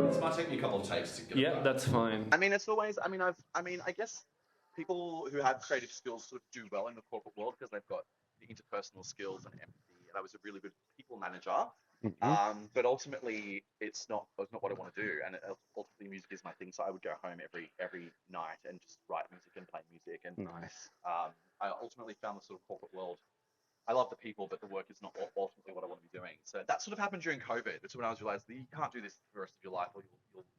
This might take me a couple of takes to get it Yeah, right. that's fine. I mean, it's always. I guess people who have creative skills sort of do well in the corporate world because they've got the interpersonal skills and empathy. And I was a really good people manager. But ultimately, it's not what I want to do. And ultimately, music is my thing. So I would go home every night and just write music and play music. And Nice. I ultimately found the sort of corporate world. I love the people, but the work is not ultimately what I want to be doing. So that sort of happened during COVID. That's when I was realized that you can't do this for the rest of your life, or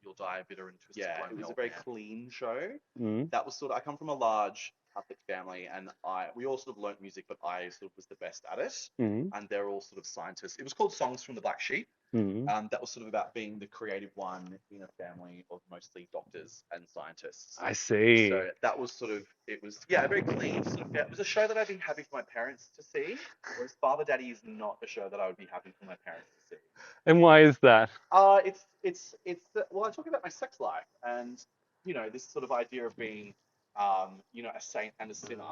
you'll die bitter and twisted. Yeah, it was a very clean show. That was sort of. I come from a large Catholic family, and we all sort of learnt music, but I sort of was the best at it. And they're all sort of scientists. It was called Songs from the Black Sheep. That was sort of about being the creative one in a family of mostly doctors and scientists. I see. So that was sort of, it was, very clean. Sort of, it was a show that I'd be happy for my parents to see, whereas Father Daddy is not a show that I would be happy for my parents to see. And why is that? Well, I talk about my sex life and, this sort of idea of being, a saint and a sinner.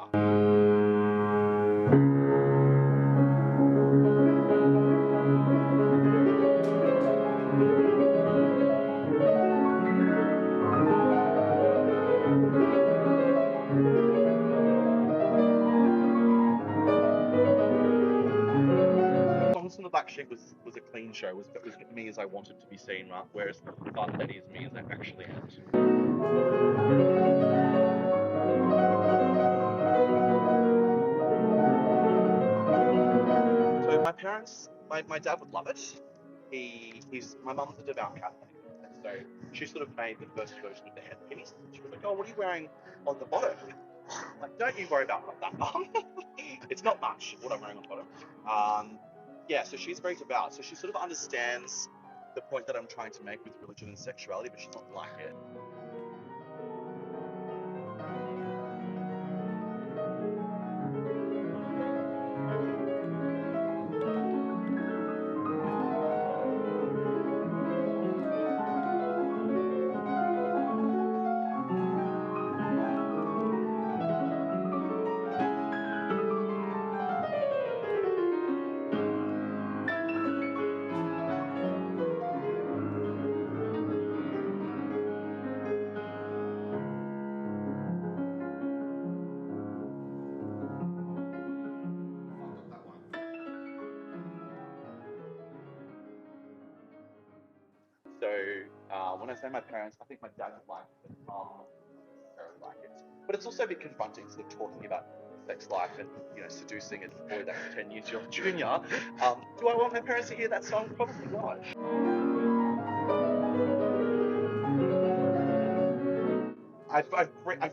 Songs from the Black Sheep was a clean show. Was me as I wanted to be seen, right? Whereas Father Daddy is me as I actually am. So my parents, my dad would love it. My mum's a devout Catholic, and so she sort of made the first version of the headpiece. She was like, "Oh, what are you wearing on the bottom?" I'm like, "Don't you worry about that, Mum. It's not much what I'm wearing on the bottom." So she's very devout, so she sort of understands the point that I'm trying to make with religion and sexuality, but she's not like it. So when I say my parents, I think my dad would like it, but mum doesn't necessarily like it. But it's also a bit confronting, sort of talking about sex life and seducing a boy that's 10 years your junior. Do I want my parents to hear that song? Probably not. I've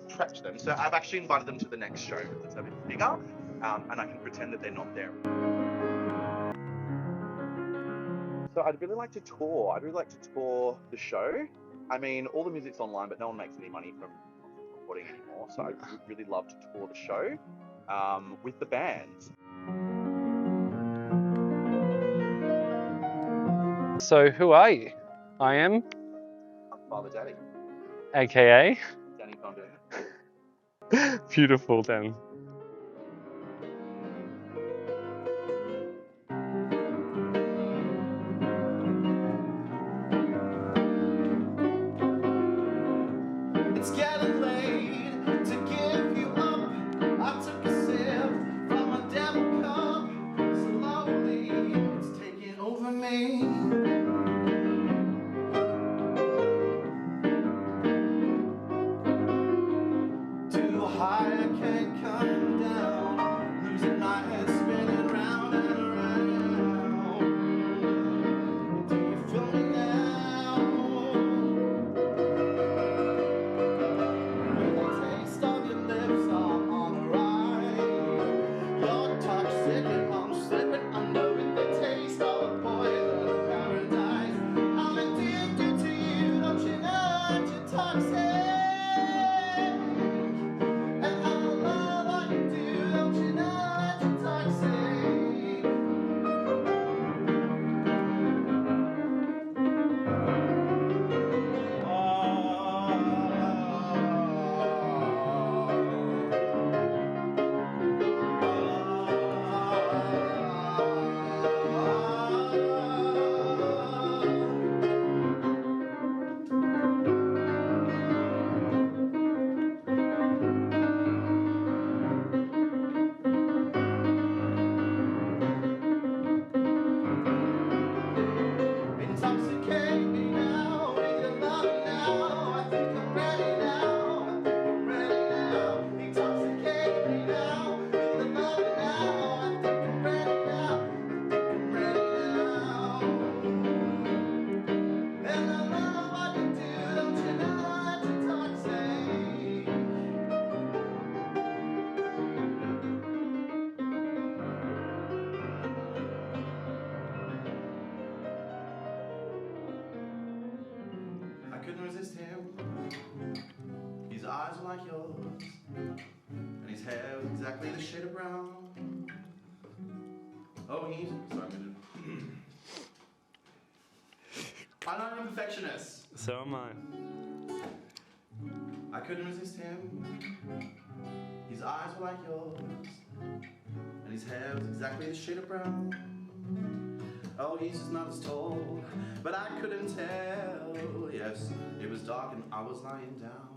prepped them, so I've actually invited them to the next show that's a bit bigger, and I can pretend that they're not there. So I'd really like to tour. I'd really like to tour the show. I mean, all the music's online, but no one makes any money from recording anymore. So I would really love to tour the show with the band. So who are you? I am? I'm Father Daddy. AKA? Danny Condon. Beautiful, Dan. It's getting late to give you up. I took a sip from a devil cup. Slowly, it's taking over me. Too high, I can't come. eyes were like yours, and his hair was exactly the shade of brown. Oh, he's sorry, I'm not a perfectionist. So am I. I couldn't resist him. His eyes were like yours, and his hair was exactly the shade of brown. Oh, he's just not as tall, but I couldn't tell. Yes, it was dark and I was lying down.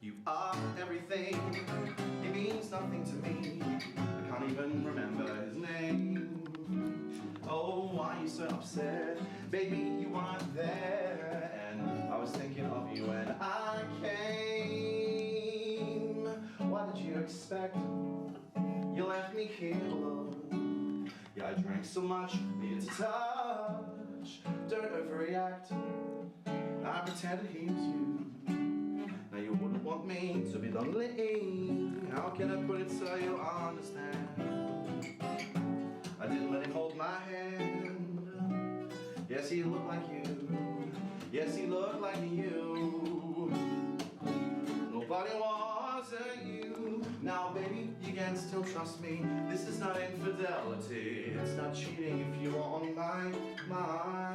You are everything, he means nothing to me. I can't even remember his name. Oh, why are you so upset? Baby, you weren't there, and I was thinking of you when I came. What did you expect? You left me here alone. Yeah, I drank so much, needed to touch. Don't overreact. I pretended he was you. Now you wouldn't want me to be lonely. How can I put it so you'll understand? I didn't let him hold my hand. Yes, he looked like you. Yes, he looked like you. Nobody wasn't you. Now, baby, you can still trust me. This is not infidelity. It's not cheating if you are on my mind.